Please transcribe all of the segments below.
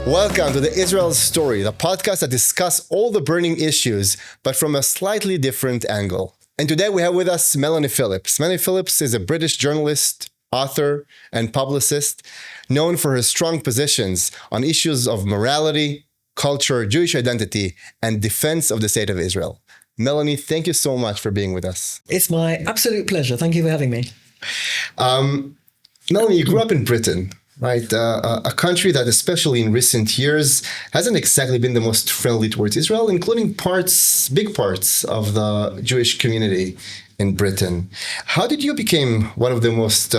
Welcome to the Israel Story, the podcast that discusses all the burning issues, but from a slightly different angle. And today we have with us Melanie Phillips. Melanie Phillips is a British journalist, author, and publicist, known for her strong positions on issues of morality, culture, Jewish identity, and defense of the state of Israel. Melanie, thank you so much for being with us. It's my absolute pleasure. Thank you for having me. Melanie, you grew up in Britain, right? A country that, especially in recent years, hasn't exactly been the most friendly towards Israel, including big parts of the Jewish community in Britain. How did you become one of the most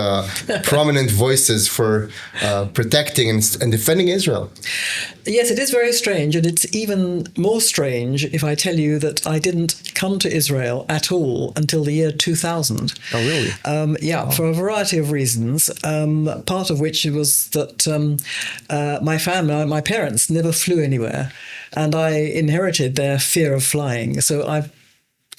prominent voices for protecting and defending Israel? Yes, it is very strange, and it's even more strange if I tell you that I didn't come to Israel at all until the year 2000. Oh, really? For a variety of reasons, part of which was that my parents never flew anywhere, and I inherited their fear of flying. So I've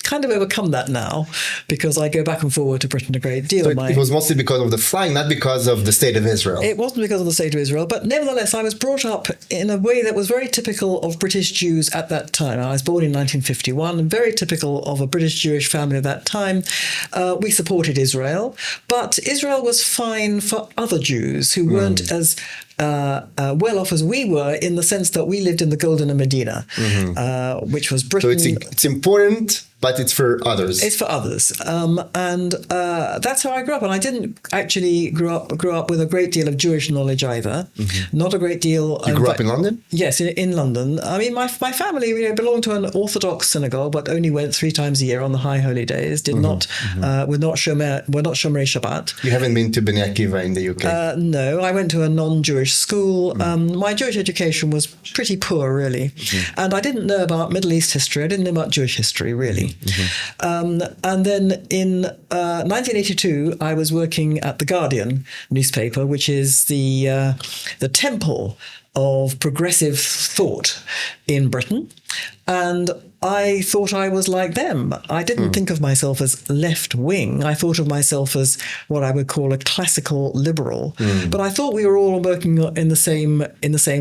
kind of overcome that now because I go back and forward to Britain a great deal. So it was mostly because of the flying, not because of the state of Israel. It wasn't because of the state of Israel, but nevertheless, I was brought up in a way that was very typical of British Jews at that time. I was born in 1951 and very typical of a British Jewish family at that time. We supported Israel, but Israel was fine for other Jews who weren't as well off as we were, in the sense that we lived in the Golden Medina, which was Britain. So it's important, but it's for others. It's for others, and that's how I grew up. And I didn't actually grow up with a great deal of Jewish knowledge either. Not a great deal. You grew up in London? Yes, in London. I mean, my family belonged to an Orthodox synagogue, but only went 3 times a year on the high holy days. We're not Shomrei Shabbat. You haven't been to Bnei Akiva in the UK? No, I went to a non-Jewish school. My Jewish education was pretty poor, really. And I didn't know about Middle East history. I didn't know about Jewish history, really. And then in 1982, I was working at The Guardian newspaper, which is the temple of progressive thought in Britain. And I thought I was like them. I didn't think of myself as left-wing. I thought of myself as what I would call a classical liberal. But I thought we were all working in the same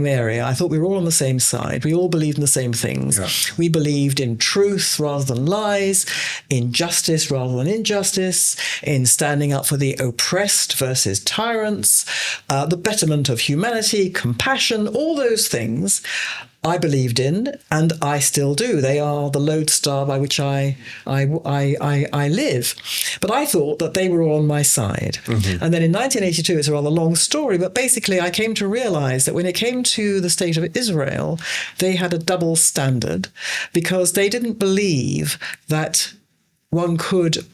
area. I thought we were all on the same side. We all believed in the same things. Yeah. We believed in truth rather than lies, in justice rather than injustice, in standing up for the oppressed versus tyrants, the betterment of humanity, compassion, all those things I believed in, and I still do. They are the lodestar by which I live. But I thought that they were all on my side. And then in 1982, it's a rather long story, but basically I came to realize that when it came to the state of Israel, they had a double standard because they didn't believe that one could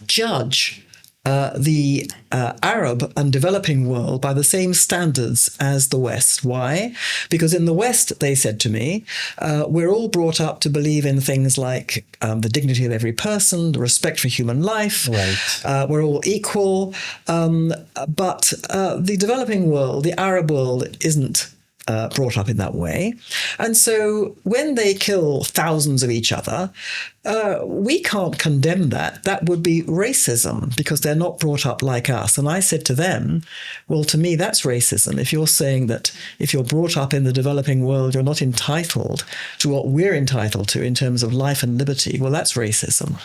judge the Arab and developing world by the same standards as the West. Why? Because in the West, they said to me, we're all brought up to believe in things like the dignity of every person, the respect for human life. Right. We're all equal. But the developing world, the Arab world, isn't brought up in that way. And so when they kill thousands of each other, we can't condemn that. That would be racism because they're not brought up like us. And I said to them, well, to me, that's racism. If you're saying that if you're brought up in the developing world, you're not entitled to what we're entitled to in terms of life and liberty, well, that's racism.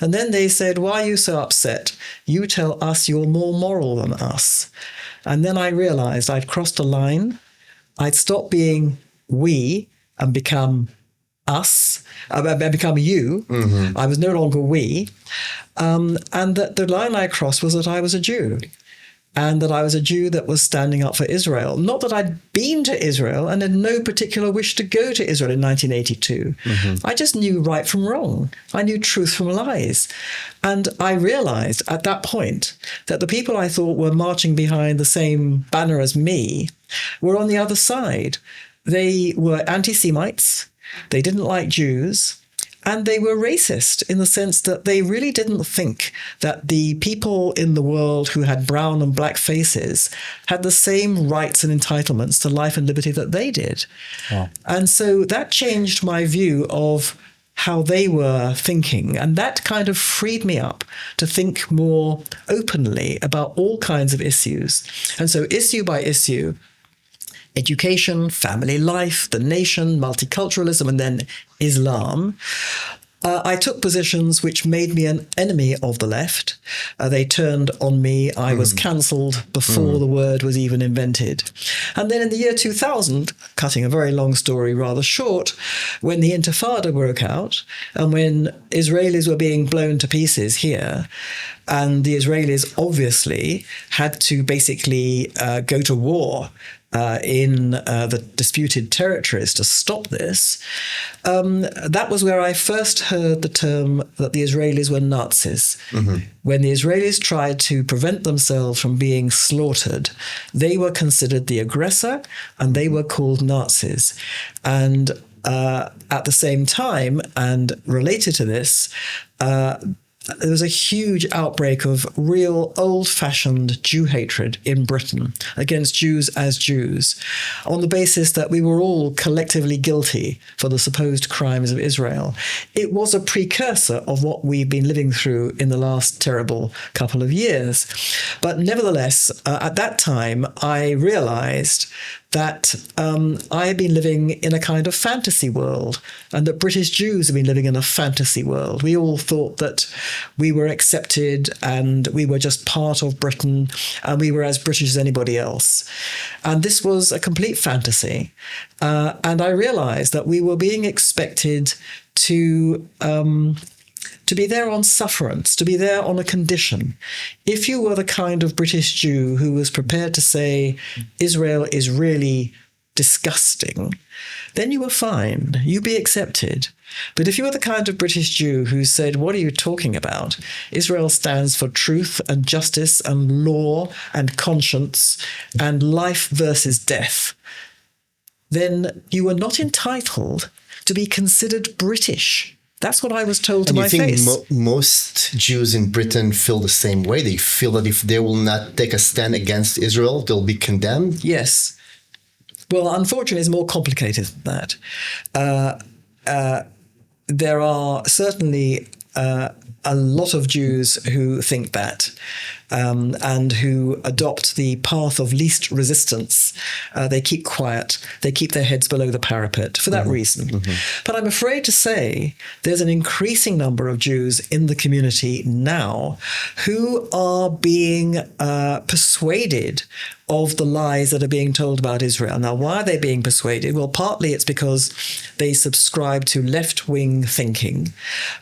And then they said, why are you so upset? You tell us you're more moral than us. And then I realized I'd crossed a line. I'd stop being we and become us, become you. I was no longer we. And that the line I crossed was that I was a Jew. And that I was a Jew that was standing up for Israel. Not that I'd been to Israel and had no particular wish to go to Israel in 1982. I just knew right from wrong. I knew truth from lies. And I realized at that point that the people I thought were marching behind the same banner as me were on the other side. They were anti-Semites. They didn't like Jews. And they were racist in the sense that they really didn't think that the people in the world who had brown and black faces had the same rights and entitlements to life and liberty that they did. Wow. And so that changed my view of how they were thinking. And that kind of freed me up to think more openly about all kinds of issues. And so issue by issue, education, family life, the nation, multiculturalism, and then Islam. I took positions which made me an enemy of the left. They turned on me. I was cancelled before the word was even invented. And then in the year 2000, cutting a very long story rather short, when the Intifada broke out and when Israelis were being blown to pieces here, and the Israelis obviously had to basically go to war in the disputed territories to stop this, that was where I first heard the term that the Israelis were Nazis. When the Israelis tried to prevent themselves from being slaughtered, they were considered the aggressor and they were called Nazis. And at the same time, and related to this, there was a huge outbreak of real old-fashioned Jew hatred in Britain against Jews as Jews, on the basis that we were all collectively guilty for the supposed crimes of Israel. It was a precursor of what we've been living through in the last terrible couple of years. But nevertheless, at that time, I realized that I had been living in a kind of fantasy world, and that British Jews had been living in a fantasy world. We all thought that we were accepted and we were just part of Britain and we were as British as anybody else. And this was a complete fantasy. And I realized that we were being expected to be there on sufferance, to be there on a condition. If you were the kind of British Jew who was prepared to say Israel is really disgusting, then you were fine. You'd be accepted. But if you were the kind of British Jew who said, what are you talking about? Israel stands for truth and justice and law and conscience and life versus death, then you were not entitled to be considered British. That's what I was told to my face. And you think most Jews in Britain feel the same way? They feel that if they will not take a stand against Israel, they'll be condemned? Yes. Well, unfortunately, it's more complicated than that. There are certainly a lot of Jews who think that, and who adopt the path of least resistance. They keep quiet. They keep their heads below the parapet for that reason. But I'm afraid to say there's an increasing number of Jews in the community now who are being persuaded of the lies that are being told about Israel. Now, why are they being persuaded? Well, partly it's because they subscribe to left-wing thinking.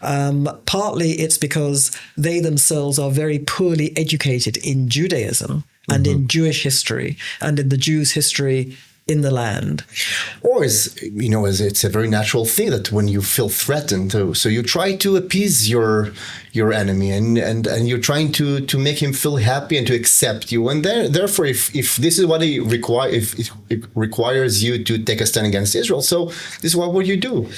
Partly it's because they themselves are very poorly educated in Judaism and in Jewish history and in the Jews' history in the land. Or it's a very natural thing that when you feel threatened, so you try to appease your enemy and you're trying to make him feel happy and to accept you. And therefore, if this is what it requires you to take a stand against Israel, so this is what would you do?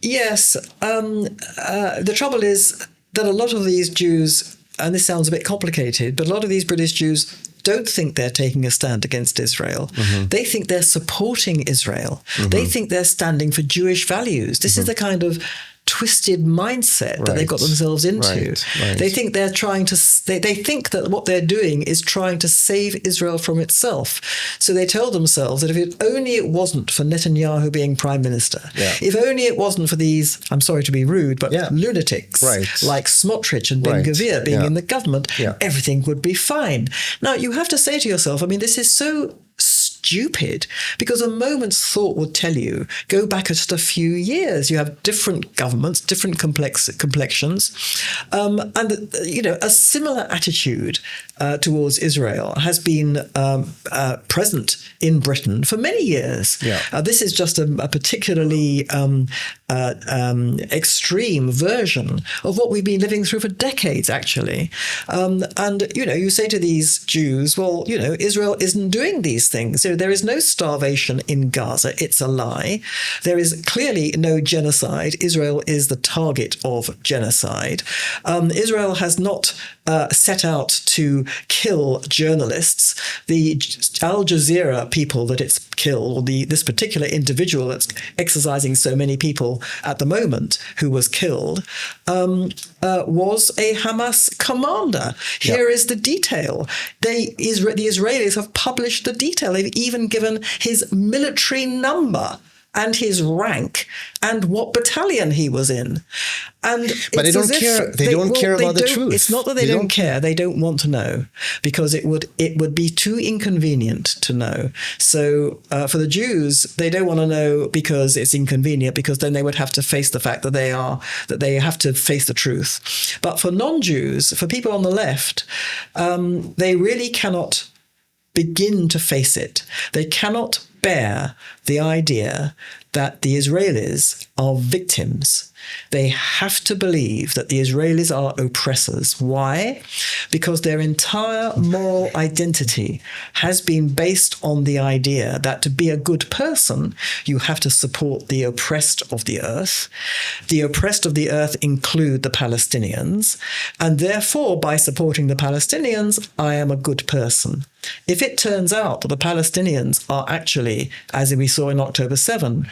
Yes. The trouble is that a lot of these Jews, and this sounds a bit complicated, but a lot of these British Jews don't think they're taking a stand against Israel. They think they're supporting Israel. They think they're standing for Jewish values. This is the kind of twisted mindset that they got themselves into. They think they're trying to, they think that what they're doing is trying to save Israel from itself. So they tell themselves that if only it wasn't for Netanyahu being prime minister, if only it wasn't for these, I'm sorry to be rude, but lunatics like Smotrich and Ben Gvir being in the government, everything would be fine. Now, you have to say to yourself, I mean, this is so stupid, because a moment's thought would tell you, go back just a few years, you have different governments, different complexions, and a similar attitude towards Israel has been present in Britain for many years. This is just a particularly extreme version of what we've been living through for decades, actually. And you say to these Jews, well, Israel isn't doing these things. So there is no starvation in Gaza. It's a lie. There is clearly no genocide. Israel is the target of genocide. Israel has not set out to kill journalists. The Al Jazeera people that it's killed, or this particular individual that's exercising so many people at the moment who was killed, was a Hamas commander. Here is the detail. The Israelis have published the detail. They've even given his military number and his rank and what battalion he was in. But they don't care. They don't care about the truth. It's not that they don't care. They don't want to know, because it would be too inconvenient to know. So for the Jews, they don't want to know because it's inconvenient, because then they would have to face the fact that they have to face the truth. But for non-Jews, for people on the left, they really cannot begin to face it. They cannot bear the idea that the Israelis are victims. They have to believe that the Israelis are oppressors. Why? Because their entire moral identity has been based on the idea that to be a good person, you have to support the oppressed of the earth. The oppressed of the earth include the Palestinians, and therefore, by supporting the Palestinians, I am a good person. If it turns out that the Palestinians are actually, as we saw in October 7,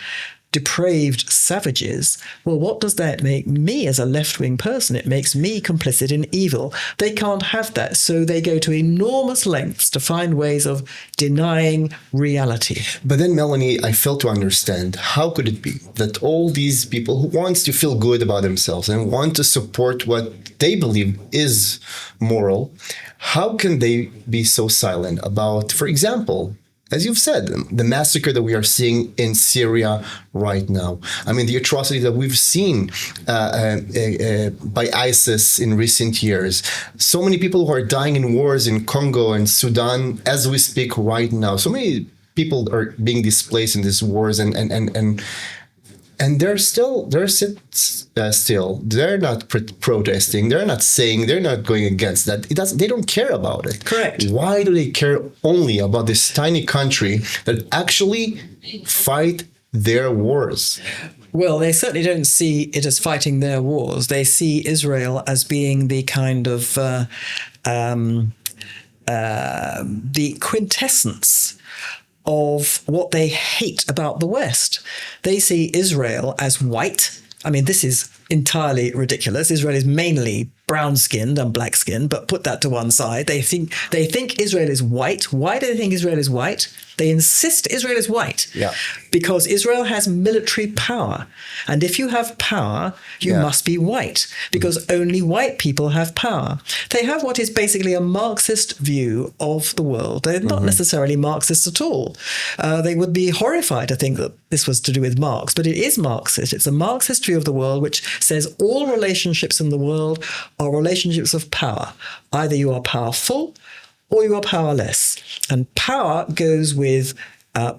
depraved savages, well, what does that make me as a left-wing person? It makes me complicit in evil. They can't have that, so they go to enormous lengths to find ways of denying reality. But then, Melanie, I fail to understand, how could it be that all these people who want to feel good about themselves and want to support what they believe is moral, how can they be so silent about, for example, as you've said, the massacre that we are seeing in Syria right now? I mean, the atrocity that we've seen by ISIS in recent years. So many people who are dying in wars in Congo and Sudan as we speak right now. So many people are being displaced in these wars, and they're still they're not protesting, they're not saying, they're not going against that. They don't care about it. Correct. Why do they care only about this tiny country that actually fight their wars? Well, they certainly don't see it as fighting their wars. They see Israel as being the kind of the quintessence of what they hate about the West. They see Israel as white. I mean, this is entirely ridiculous. Israel is mainly brown-skinned and black-skinned, but put that to one side. They think Israel is white. Why do they think Israel is white? They insist Israel is white. Yeah. Because Israel has military power. And if you have power, you must be white, because only white people have power. They have what is basically a Marxist view of the world. They're not necessarily Marxists at all. They would be horrified to think that this was to do with Marx, but it is Marxist. It's a Marxist view of the world which says all relationships in the world are relationships of power. Either you are powerful or you are powerless. And power goes with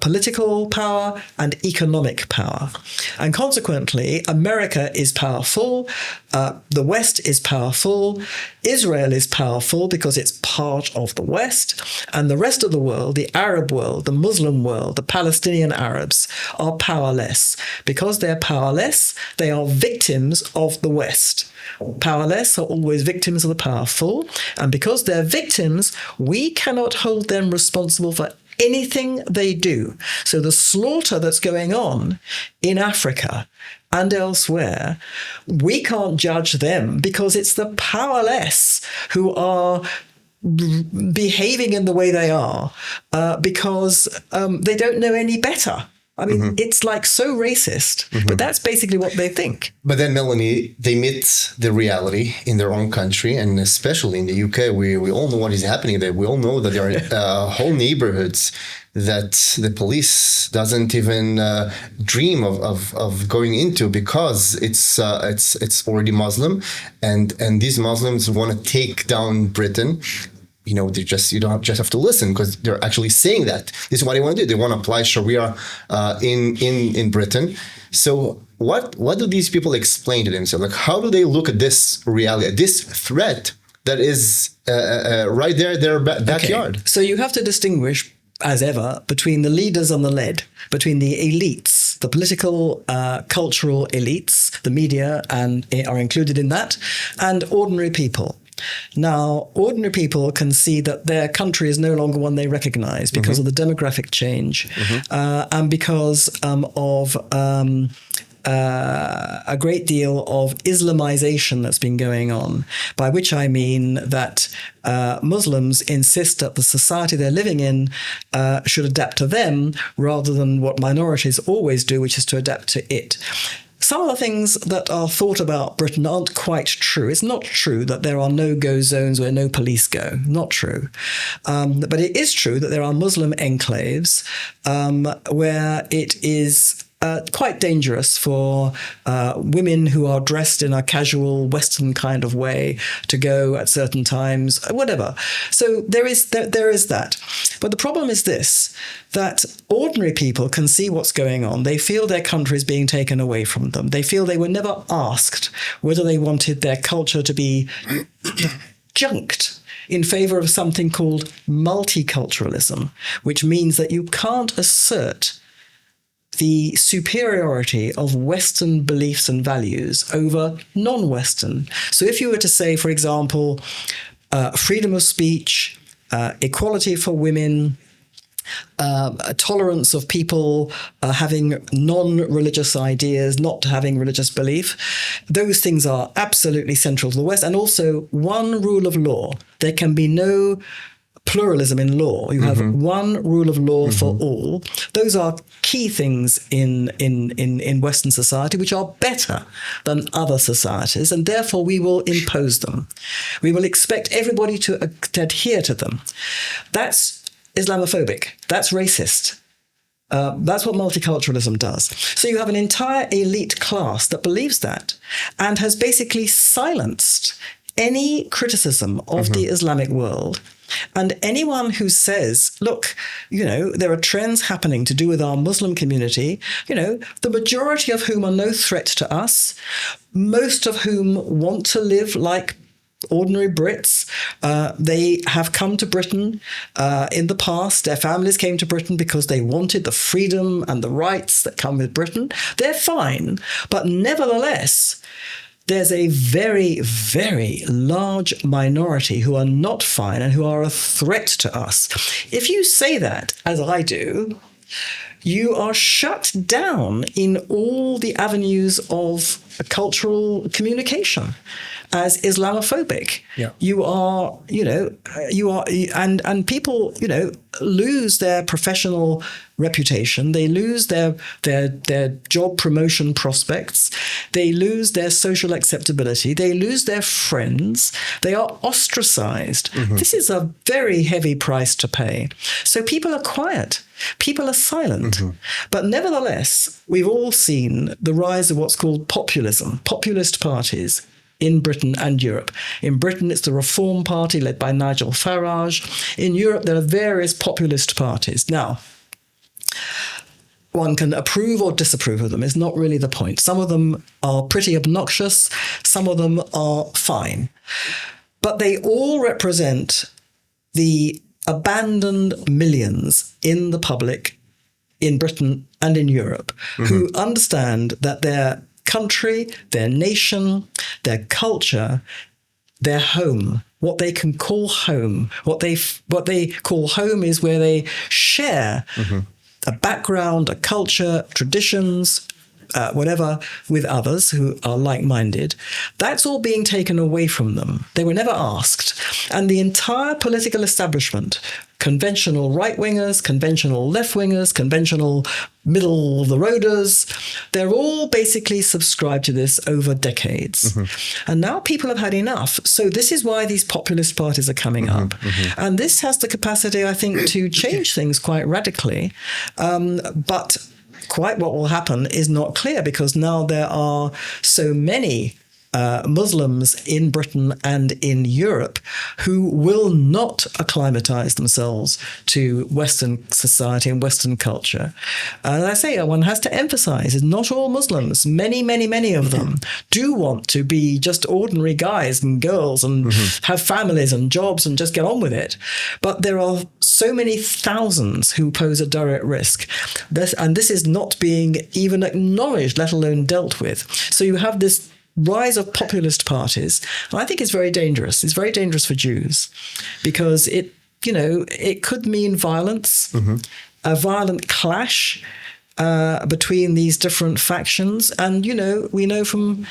political power and economic power. And consequently, America is powerful, the West is powerful, Israel is powerful because it's part of the West, and the rest of the world, the Arab world, the Muslim world, the Palestinian Arabs, are powerless. Because they're powerless, they are victims of the West. Powerless are always victims of the powerful, and because they're victims, we cannot hold them responsible for anything they do. So the slaughter that's going on in Africa and elsewhere, we can't judge them because it's the powerless who are behaving in the way they are because they don't know any better. I mean, it's like so racist, but that's basically what they think. But then, Melanie, they meet the reality in their own country, and especially in the UK, we all know what is happening there. We all know that there are whole neighborhoods that the police doesn't even dream of going into because it's already Muslim, and these Muslims want to take down Britain. You know, you don't just have to listen because they're actually saying that. This is what they want to do. They want to apply Sharia in Britain. So what do these people explain to themselves? Like, how do they look at this reality, this threat that is right there in their backyard? Okay. So you have to distinguish, as ever, between the leaders and the led, between the elites, the political, cultural elites, the media and are included in that, and ordinary people. Now, ordinary people can see that their country is no longer one they recognize because of the demographic change and because of a great deal of Islamization that's been going on, by which I mean that Muslims insist that the society they're living in should adapt to them rather than what minorities always do, which is to adapt to it. Some of the things that are thought about Britain aren't quite true. It's not true that there are no-go zones where no police go. Not true. But it is true that there are Muslim enclaves where it is quite dangerous for women who are dressed in a casual Western kind of way to go at certain times, whatever. So there is that. But the problem is this, that ordinary people can see what's going on. They feel their country is being taken away from them. They feel they were never asked whether they wanted their culture to be junked in favor of something called multiculturalism, which means that you can't assert the superiority of Western beliefs and values over non-Western. So if you were to say, for example, freedom of speech, equality for women, tolerance of people having non-religious ideas, not having religious belief, those things are absolutely central to the West. And also one rule of law. There can be no pluralism in law. You have one rule of law for all. Those are key things in Western society, which are better than other societies, and therefore we will impose them. We will expect everybody to adhere to them. That's Islamophobic. That's racist. That's what multiculturalism does. So you have an entire elite class that believes that and has basically silenced any criticism of the Islamic world. And anyone who says, look, there are trends happening to do with our Muslim community, the majority of whom are no threat to us, most of whom want to live like ordinary Brits. They have come to Britain in the past. Their families came to Britain because they wanted the freedom and the rights that come with Britain. They're fine. But nevertheless, there's a very, very large minority who are not fine and who are a threat to us. If you say that, as I do, you are shut down in all the avenues of cultural communication as Islamophobic. Yeah. And people, lose their professional reputation. They lose their job promotion prospects. They lose their social acceptability. They lose their friends. They are ostracized. This is a very heavy price to pay. So people are quiet. People are silent. But nevertheless, we've all seen the rise of what's called populism, populist parties in Britain and Europe. In Britain, it's the Reform Party led by Nigel Farage. In Europe, there are various populist parties. Now, one can approve or disapprove of them. It's not really the point. Some of them are pretty obnoxious. Some of them are fine. But they all represent the abandoned millions in the public in Britain and in Europe who understand that their country, their nation, their culture, their home, what they can call home, what they call home is where they share a background, a culture, traditions, whatever, with others who are like-minded. That's all being taken away from them. They were never asked. And the entire political establishment, conventional right-wingers, conventional left-wingers, conventional middle-of-the-roaders, they're all basically subscribed to this over decades. And now people have had enough. So this is why these populist parties are coming up. And this has the capacity, I think, to change things quite radically. But quite what will happen is not clear, because now there are so many Muslims in Britain and in Europe who will not acclimatize themselves to Western society and Western culture. And I say, one has to emphasize, is not all Muslims. Many, many, many of them do want to be just ordinary guys and girls and have families and jobs and just get on with it. But there are so many thousands who pose a direct risk. This is not being even acknowledged, let alone dealt with. So you have this rise of populist parties, and I think it's very dangerous. It's very dangerous for Jews because it could mean violence, a violent clash between these different factions. And, we know from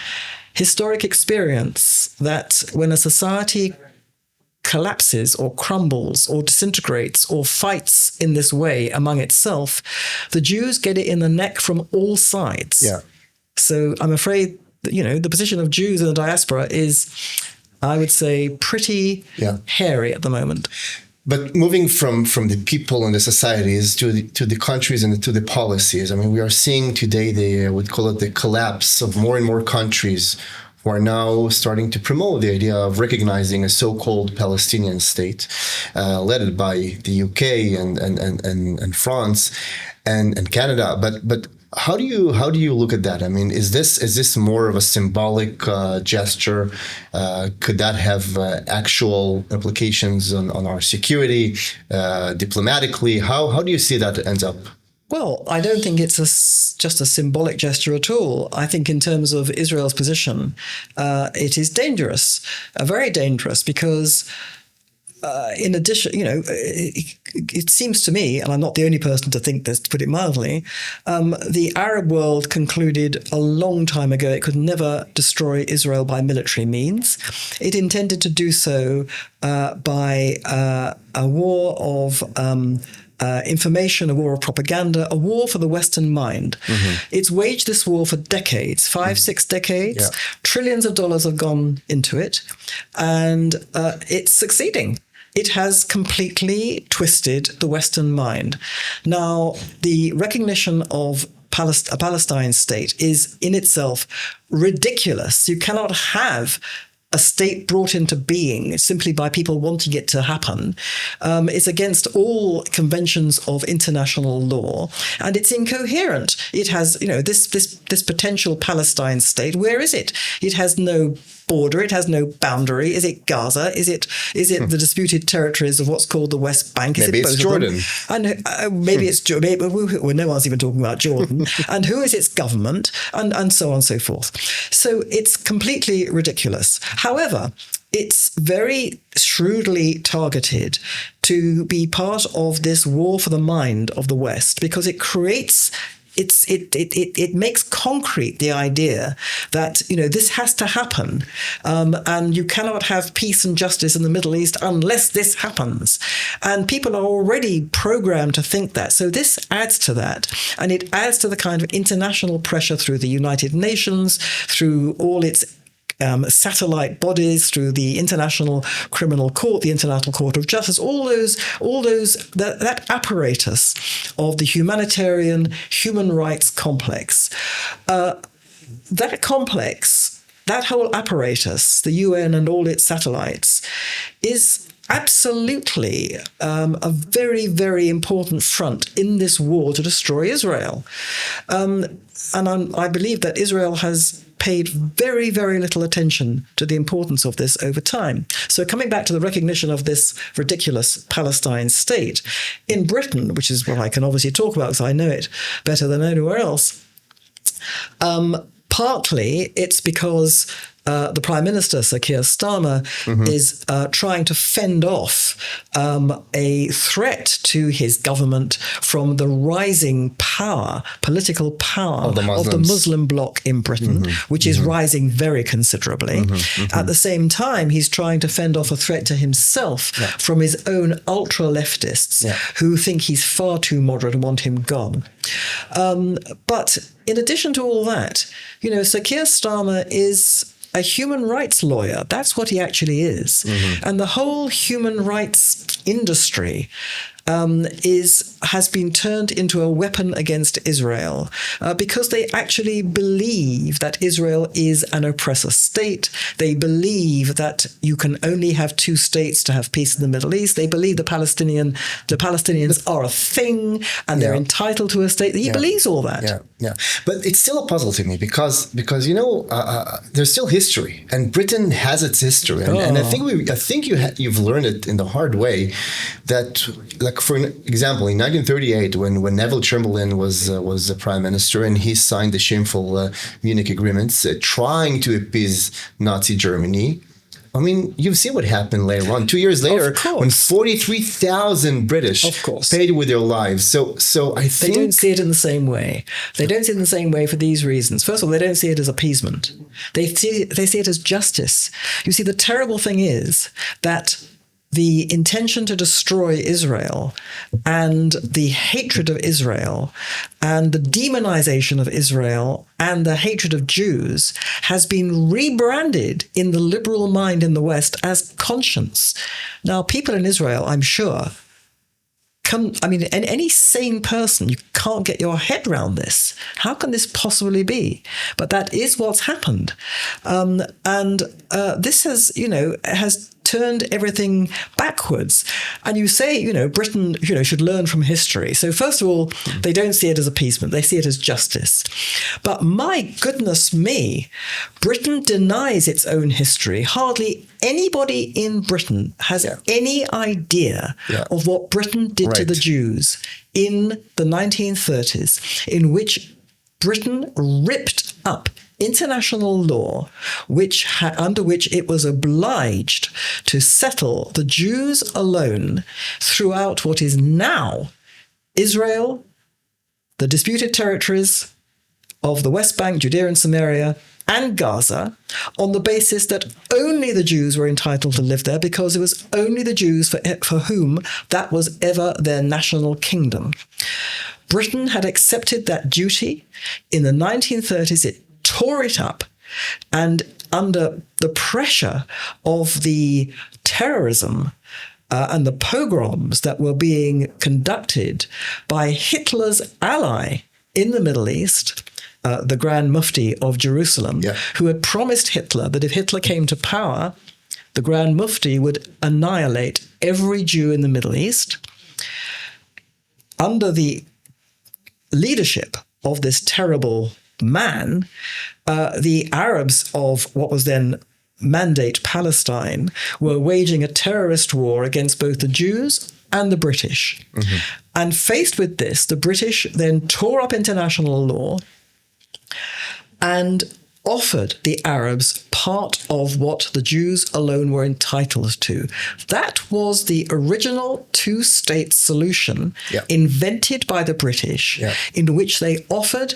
historic experience that when a society collapses or crumbles or disintegrates or fights in this way among itself, the Jews get it in the neck from all sides. Yeah. So I'm afraid that, the position of Jews in the diaspora is, I would say, pretty hairy at the moment. But moving from the people and the societies to the countries and to the policies, I mean, we are seeing today I would call it the collapse of more and more countries who are now starting to promote the idea of recognizing a so-called Palestinian state, led by the UK and France and Canada. But how do you look at that? I mean, is this more of a symbolic gesture? Could that have actual implications on our security, diplomatically? How do you see that ends up? Well, I don't think it's just a symbolic gesture at all. I think in terms of Israel's position, it is dangerous, very dangerous, because in addition, it seems to me, and I'm not the only person to think this, to put it mildly, the Arab world concluded a long time ago it could never destroy Israel by military means. It intended to do so by a war of information, a war of propaganda, a war for the Western mind. Mm-hmm. It's waged this war for decades, 5-6 decades. Yeah. Trillions of dollars have gone into it, and it's succeeding. It has completely twisted the Western mind. Now, the recognition of a Palestine state is in itself ridiculous. You cannot have a state brought into being simply by people wanting it to happen. It's against all conventions of international law, and it's incoherent. It has, this potential Palestine state. Where is it? It has no border. It has no boundary. Is it Gaza? Is it the disputed territories of what's called the West Bank? Maybe it's Jordan. And maybe it's Jordan. Well, no one's even talking about Jordan. And who is its government? And so on and so forth. So it's completely ridiculous. However, it's very shrewdly targeted to be part of this war for the mind of the West, because it creates it makes concrete the idea that this has to happen, and you cannot have peace and justice in the Middle East unless this happens. And people are already programmed to think that. So this adds to that, and it adds to the kind of international pressure through the United Nations, through all its satellite bodies, through the International Criminal Court, the International Court of Justice, all those that apparatus of the humanitarian human rights complex. That complex, that whole apparatus, the UN and all its satellites, is absolutely a very, very important front in this war to destroy Israel. And I believe that Israel has paid very, very little attention to the importance of this over time. So coming back to the recognition of this ridiculous Palestine state, in Britain, which is what I can obviously talk about because I know it better than anywhere else, partly it's because the Prime Minister, Sir Keir Starmer, is trying to fend off a threat to his government from the rising power, political power of the Muslim bloc in Britain, which is rising very considerably. At the same time, he's trying to fend off a threat to himself from his own ultra-leftists who think he's far too moderate and want him gone. But in addition to all that, Sir Keir Starmer is a human rights lawyer. That's what he actually is. And the whole human rights industry has been turned into a weapon against Israel because they actually believe that Israel is an oppressor state. They believe that you can only have two states to have peace in the Middle East. They believe the Palestinians are a thing and they're entitled to a state. He believes all that. Yeah. But it's still a puzzle to me because there's still history, and Britain has its history, and I think you've learned it in the hard way. That, like for example, in 1938, when Neville Chamberlain was the prime minister, and he signed the shameful Munich agreements, trying to appease Nazi Germany. I mean, you've seen what happened later on. 2 years later, when 43,000 British paid with their lives. So I think... They don't see it in the same way. They don't see it in the same way for these reasons. First of all, they don't see it as appeasement. They see it as justice. You see, the terrible thing is that the intention to destroy Israel and the hatred of Israel and the demonization of Israel and the hatred of Jews has been rebranded in the liberal mind in the West as conscience. Now, people in Israel, I'm sure, any sane person, you can't get your head around this. How can this possibly be? But that is what's happened. This has turned everything backwards. And you say, Britain, should learn from history. So first of all, they don't see it as appeasement. They see it as justice. But my goodness me, Britain denies its own history. Hardly anybody in Britain has any idea of what Britain did to the Jews in the 1930s, in which Britain ripped up international law, under which it was obliged to settle the Jews alone throughout what is now Israel, the disputed territories of the West Bank, Judea and Samaria, and Gaza, on the basis that only the Jews were entitled to live there because it was only the Jews for whom that was ever their national kingdom. Britain had accepted that duty. In the 1930s, it tore it up, and under the pressure of the terrorism and the pogroms that were being conducted by Hitler's ally in the Middle East, the Grand Mufti of Jerusalem, who had promised Hitler that if Hitler came to power, the Grand Mufti would annihilate every Jew in the Middle East. Under the leadership of this terrible man, the Arabs of what was then Mandate Palestine were waging a terrorist war against both the Jews and the British. Mm-hmm. And faced with this, the British then tore up international law and offered the Arabs part of what the Jews alone were entitled to. That was the original two-state solution invented by the British, in which they offered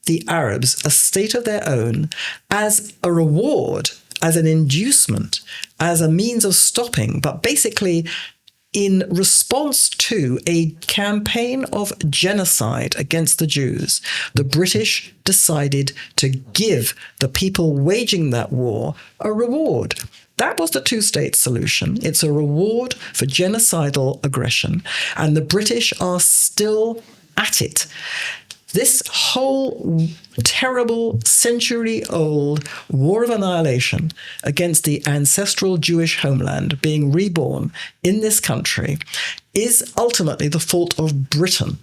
the Arabs a state of their own as a reward, as an inducement, as a means of stopping, but basically in response to a campaign of genocide against the Jews. The British decided to give the people waging that war a reward. That was the two-state solution. It's a reward for genocidal aggression, and the British are still at it. This whole terrible century-old war of annihilation against the ancestral Jewish homeland being reborn in this country is ultimately the fault of Britain,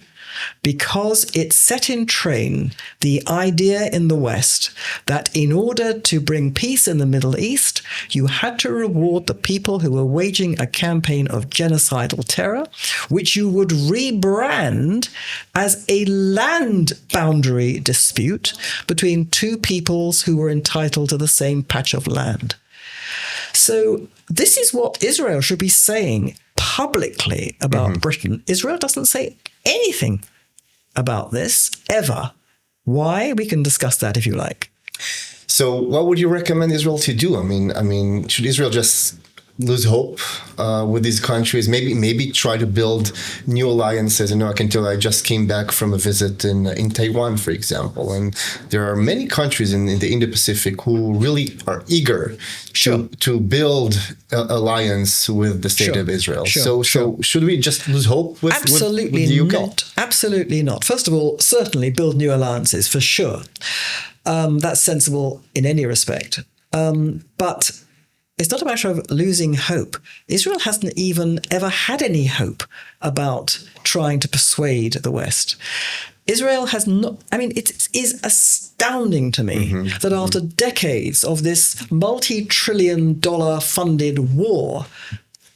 because it set in train the idea in the West that in order to bring peace in the Middle East, you had to reward the people who were waging a campaign of genocidal terror, which you would rebrand as a land boundary dispute between two peoples who were entitled to the same patch of land. So this is what Israel should be saying publicly about Britain. Israel doesn't say anything about this ever. Why? We can discuss that if you like. So what would you recommend Israel to do? I mean, should Israel just lose hope with these countries? Maybe try to build new alliances. I can tell I just came back from a visit in Taiwan, for example, and there are many countries in the Indo-Pacific who really are eager to build an alliance with the state of Israel. So should we just lose hope with the UK? Not. Absolutely not. First of all, certainly build new alliances for sure. That's sensible in any respect. But it's not a matter of losing hope. Israel hasn't even ever had any hope about trying to persuade the West. Israel has not, it is astounding to me that after decades of this multi-trillion-dollar funded war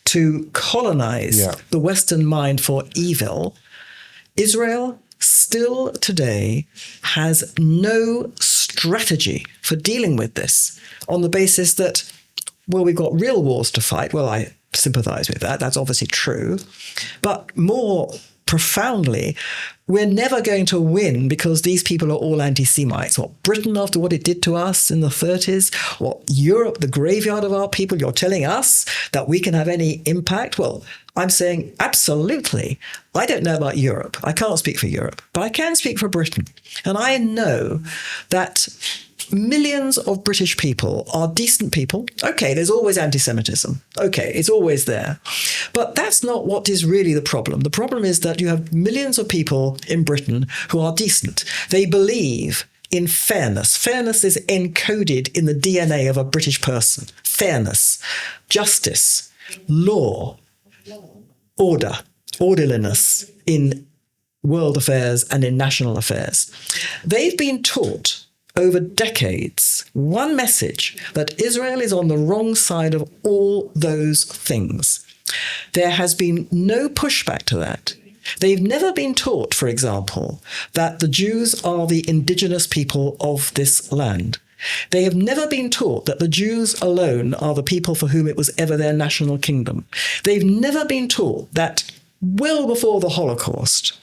to colonize the Western mind for evil, Israel still today has no strategy for dealing with this, on the basis that well, we've got real wars to fight. Well, I sympathize with that. That's obviously true. But more profoundly, we're never going to win because these people are all anti-Semites. What Britain, after what it did to us in the 30s, what Europe, the graveyard of our people, you're telling us that we can have any impact? Well, I'm saying absolutely. I don't know about Europe. I can't speak for Europe, but I can speak for Britain. And I know that millions of British people are decent people. Okay, there's always anti-Semitism. Okay, it's always there. But that's not what is really the problem. The problem is that you have millions of people in Britain who are decent. They believe in fairness. Fairness is encoded in the DNA of a British person. Fairness, justice, law, order, orderliness in world affairs and in national affairs. They've been taught over decades one message, that Israel is on the wrong side of all those things. There has been no pushback to that. They've never been taught, for example, that the Jews are the indigenous people of this land. They have never been taught that the Jews alone are the people for whom it was ever their national kingdom. They've never been taught that well before the Holocaust,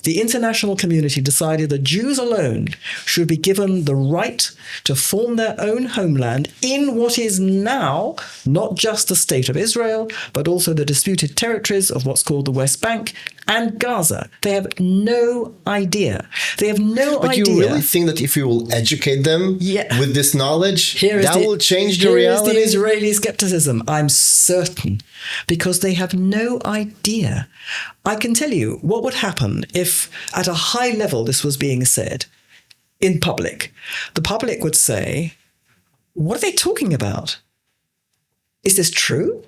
the international community decided that Jews alone should be given the right to form their own homeland in what is now not just the state of Israel, but also the disputed territories of what's called the West Bank and Gaza. They have no idea. They have no idea. But you really think that if you will educate them with this knowledge, that will change the reality? Here is the Israeli skepticism. I'm certain. Because they have no idea. I can tell you what would happen if at a high level this was being said in public. The public would say, what are they talking about? Is this true?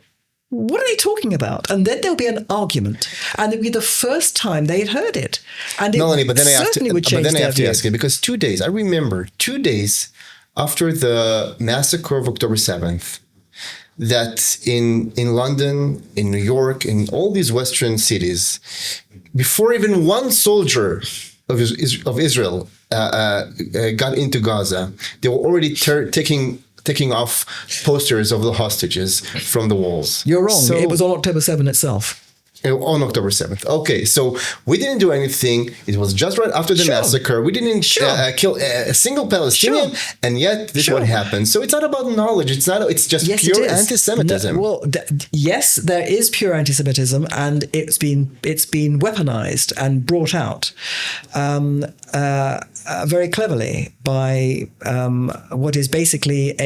What are they talking about? And then there'll be an argument. And it'll be the first time they'd heard it. And it Melanie, but then would change I have to view. ask you, because 2 days, I remember 2 days after the massacre of October 7th, that in London, in New York, in all these Western cities, before even one soldier of Israel got into Gaza, they were already taking off posters of the hostages from the walls. You're wrong. It was on October 7th itself. On October 7th. Okay, so we didn't do anything. It was just right after the massacre. We didn't kill a single Palestinian, and yet this is what happened. So it's not about knowledge. It's not. It's just pure anti-Semitism. No, yes, there is pure anti-Semitism, and it's been weaponized and brought out very cleverly by what is basically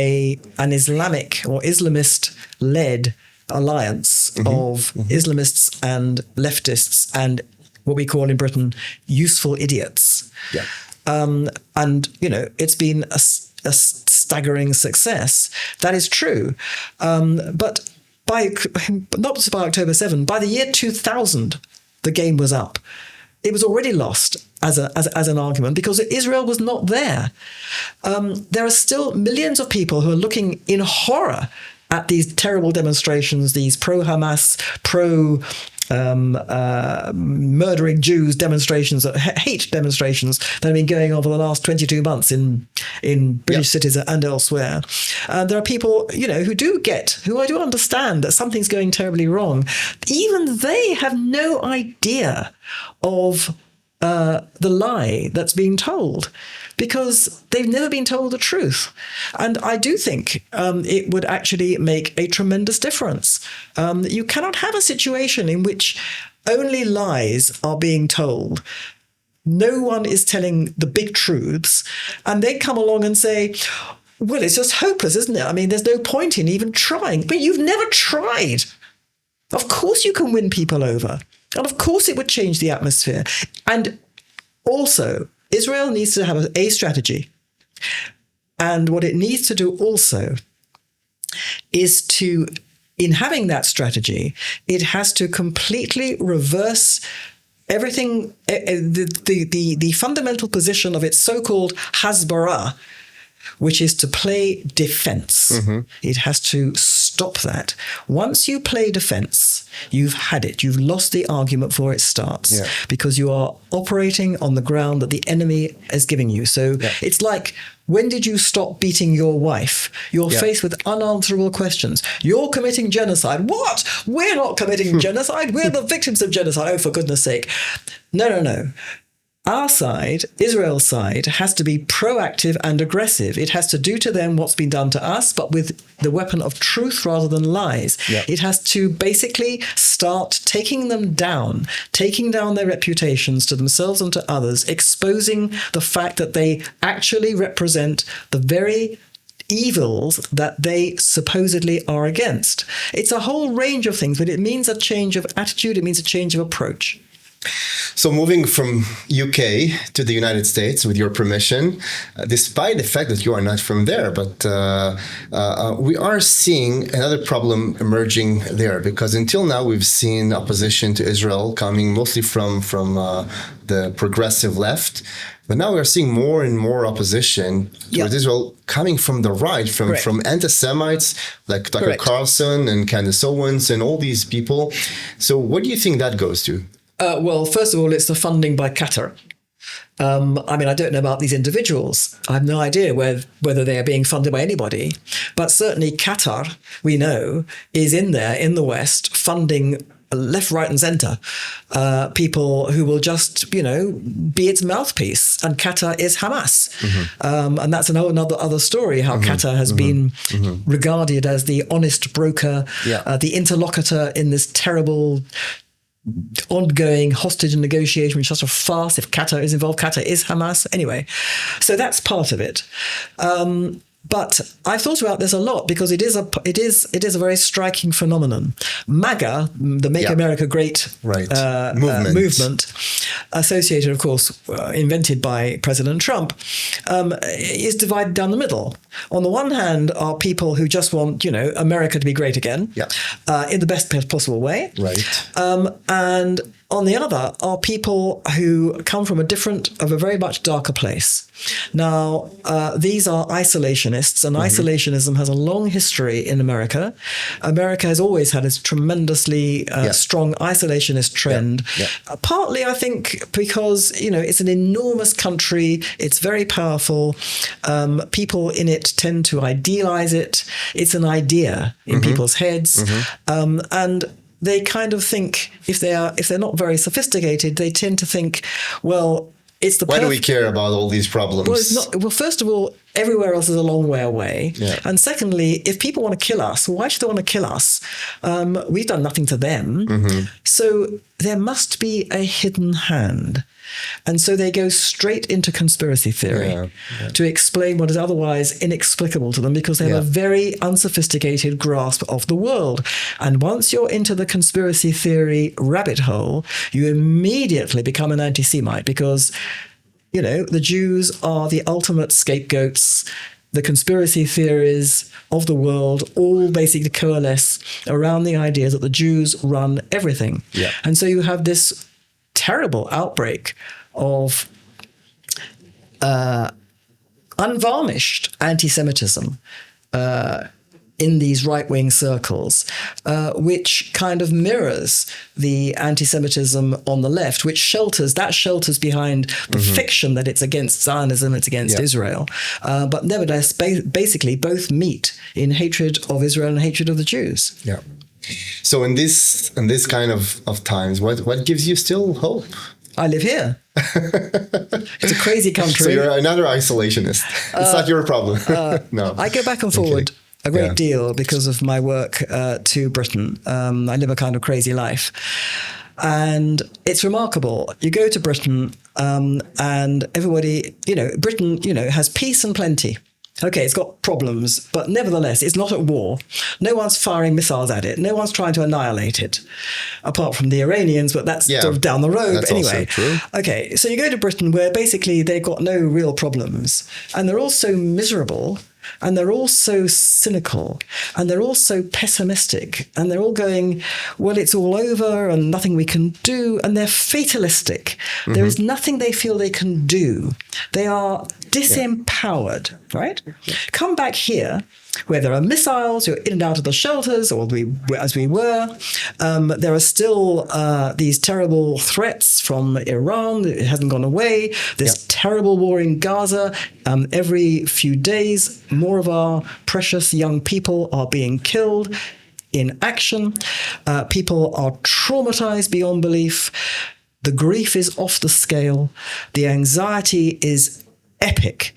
an Islamic or Islamist-led alliance of Islamists and leftists and what we call in Britain useful idiots. Yeah. And, it's been a staggering success. That is true. But not just by October 7, by the year 2000, the game was up. It was already lost as an argument because Israel was not there. There are still millions of people who are looking in horror at these terrible demonstrations, these pro-Hamas, murdering Jews demonstrations, hate demonstrations that have been going on for the last 22 months in British cities and elsewhere. There are people, who I do understand that something's going terribly wrong. Even they have no idea of the lie that's being told, because they've never been told the truth. And I do think it would actually make a tremendous difference. You cannot have a situation in which only lies are being told. No one is telling the big truths, and they come along and say, well, it's just hopeless, isn't it? I mean, there's no point in even trying. But you've never tried. Of course you can win people over. And of course it would change the atmosphere. And also, Israel needs to have a strategy. And what it needs to do also is to, in having that strategy, it has to completely reverse everything, the fundamental position of its so-called Hasbara, which is to play defense. It has to stop that. Once you play defense, you've had it. You've lost the argument before it starts because you are operating on the ground that the enemy is giving you. So it's like, when did you stop beating your wife? You're faced with unanswerable questions. You're committing genocide. What? We're not committing genocide. We're the victims of genocide. Oh, for goodness sake. No. Our side, Israel's side, has to be proactive and aggressive. It has to do to them what's been done to us, but with the weapon of truth rather than lies. It has to basically start taking them down, taking down their reputations to themselves and to others, exposing the fact that they actually represent the very evils that they supposedly are against. It's a whole range of things, but it means a change of attitude. It means a change of approach. So moving from UK to the United States, with your permission, despite the fact that you are not from there, but we are seeing another problem emerging there, because until now we've seen opposition to Israel coming mostly from the progressive left. But now we're seeing more and more opposition towards Israel coming from the right, from anti-Semites like Tucker Carlson and Candace Owens and all these people. So what do you think that goes to? Well, first of all, it's the funding by Qatar. I mean, I don't know about these individuals. I have no idea whether they are being funded by anybody. But certainly Qatar, we know, is in there in the West funding left, right and center people who will just, be its mouthpiece. And Qatar is Hamas. And that's another story, how Qatar has been regarded as the honest broker, the interlocutor in this terrible ongoing hostage negotiation, which is just a farce. If Qatar is involved, Qatar is Hamas. Anyway, so that's part of it. But I've thought about this a lot because it is a very striking phenomenon. MAGA, the Make America Great movement, associated, of course, invented by President Trump, is divided down the middle. On the one hand are people who just want, America to be great again, in the best possible way. And on the other are people who come from a very much darker place. Now, these are isolationists, and isolationism has a long history in America. America has always had this tremendously strong isolationist trend, partly, I think, because, it's an enormous country, it's very powerful, people in it tend to idealize it, it's an idea in people's heads, and they kind of think, if they're not very sophisticated, they tend to think, well, it's the why do we care about all these problems? Well, it's not. Well, first of all, everywhere else is a long way away. And secondly, if people want to kill us, why should they want to kill us? We've done nothing to them. So there must be a hidden hand. And so they go straight into conspiracy theory to explain what is otherwise inexplicable to them, because they have a very unsophisticated grasp of the world. And once you're into the conspiracy theory rabbit hole, you immediately become an anti-Semite, because, the Jews are the ultimate scapegoats. The conspiracy theories of the world all basically coalesce around the idea that the Jews run everything. And so you have this terrible outbreak of unvarnished anti-Semitism in these right-wing circles, which kind of mirrors the anti-Semitism on the left, which shelters behind the fiction that it's against Zionism, it's against Israel. But nevertheless, basically both meet in hatred of Israel and hatred of the Jews. So in this kind of times, what gives you still hope? I live here. It's a crazy country. So you're another isolationist. It's not your problem. No. I go back and forward a great deal because of my work to Britain. I live a kind of crazy life. And it's remarkable. You go to Britain and everybody, Britain, has peace and plenty. Okay, it's got problems, but nevertheless, it's not at war. No one's firing missiles at it. No one's trying to annihilate it, apart from the Iranians, but that's sort of down the road. That's anyway, also true. Okay, so you go to Britain where basically they've got no real problems, and they're all so miserable, and they're all so cynical, and they're all so pessimistic, and they're all going, well, it's all over and nothing we can do, and they're fatalistic. There is nothing they feel they can do They are disempowered, right? Come back here, where there are missiles, you're in and out of the shelters, or as we were. There are still these terrible threats from Iran. It hasn't gone away. This terrible war in Gaza. Every few days, more of our precious young people are being killed in action. People are traumatized beyond belief. The grief is off the scale. The anxiety is epic.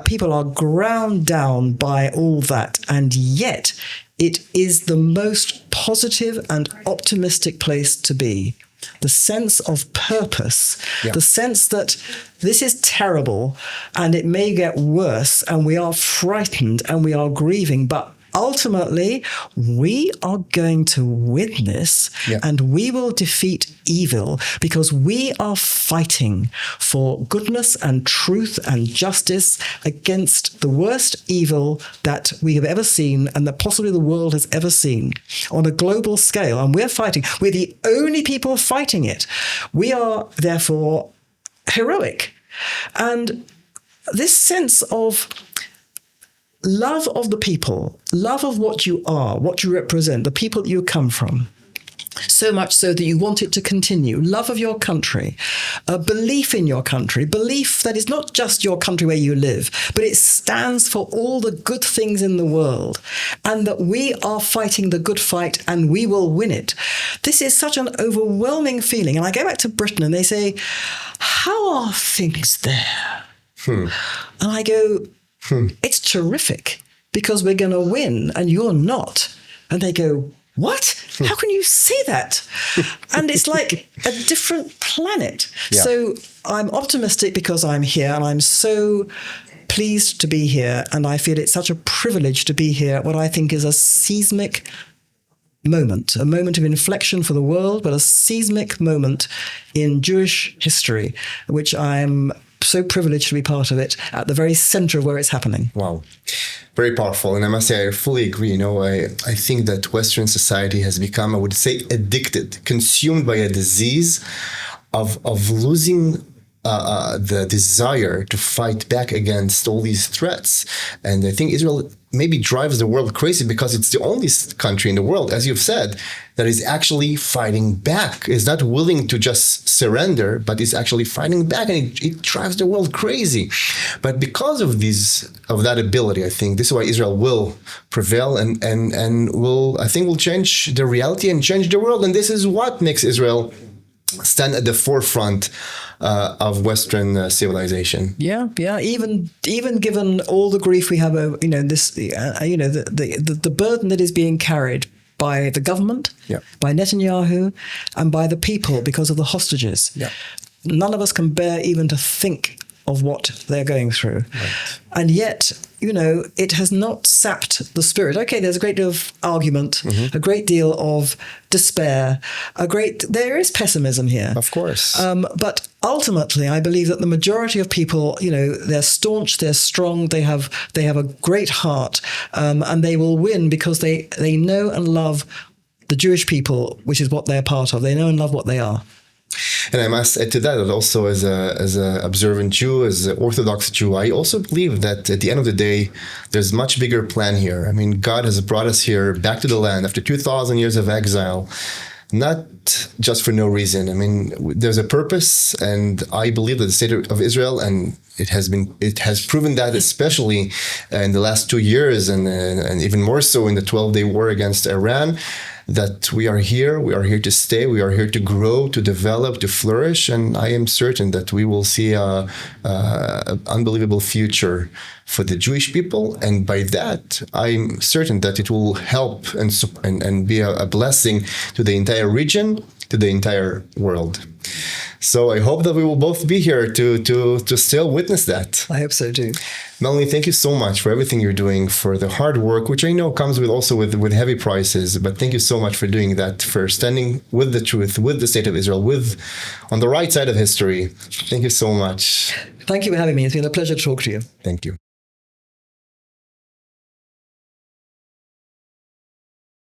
People are ground down by all that, and yet it is the most positive and optimistic place to be. The sense of purpose, the sense that this is terrible and it may get worse, and we are frightened and we are grieving, but ultimately, we are going to win this, and we will defeat evil because we are fighting for goodness and truth and justice against the worst evil that we have ever seen and that possibly the world has ever seen on a global scale. And we're fighting. We're the only people fighting it. We are, therefore, heroic. And this sense of love of the people, love of what you are, what you represent, the people you come from, so much so that you want it to continue, love of your country, a belief in your country, belief that is not just your country where you live, but it stands for all the good things in the world, and that we are fighting the good fight and we will win it. This is such an overwhelming feeling. And I go back to Britain and they say, how are things there? And I go, it's terrific because we're going to win and you're not. And they go, what? How can you say that? And it's like a different planet. So I'm optimistic because I'm here, and I'm so pleased to be here. And I feel it's such a privilege to be here, what I think is a seismic moment, a moment of inflection for the world, but a seismic moment in Jewish history, which I'm so privileged to be part of it at the very center of where it's happening. Wow. Very powerful. And I must say, I fully agree. You know, I think that Western society has become, I would say, addicted, consumed by a disease of losing the desire to fight back against all these threats. And I think Israel maybe drives the world crazy because it's the only country in the world, as you've said, that is actually fighting back, is not willing to just surrender, but is actually fighting back, and it drives the world crazy. But because of that ability, I think this is why Israel will prevail and will change the reality and change the world. And this is what makes Israel stand at the forefront of Western civilization. Yeah. Even given all the grief we have, the burden that is being carried by the government, by Netanyahu, and by the people because of the hostages. None of us can bear even to think of what they're going through. Right. And yet, it has not sapped the spirit. Okay, there's a great deal of argument, a great deal of despair, there is pessimism here. Of course. But ultimately, I believe that the majority of people, they're staunch, they're strong, they have a great heart, and they will win because they know and love the Jewish people, which is what they're part of. They know and love what they are. And I must add to that also as a observant Jew, as an Orthodox Jew, I also believe that at the end of the day, there's a much bigger plan here. I mean, God has brought us here back to the land after 2,000 years of exile, not just for no reason. I mean, there's a purpose, and I believe that the state of Israel, and it has proven that, especially in the last 2 years, and even more so in the 12-day war against Iran, that we are here to stay, we are here to grow, to develop, to flourish, and I am certain that we will see an unbelievable future for the Jewish people, and by that, I'm certain that it will help and be a blessing to the entire region, to the entire world. So I hope that we will both be here to still witness that. I hope so too. Melanie, thank you so much for everything you're doing, for the hard work, which I know comes with heavy prices. But thank you so much for doing that, for standing with the truth, with the state of Israel, on the right side of history. Thank you so much. Thank you for having me. It's been a pleasure to talk to you. Thank you.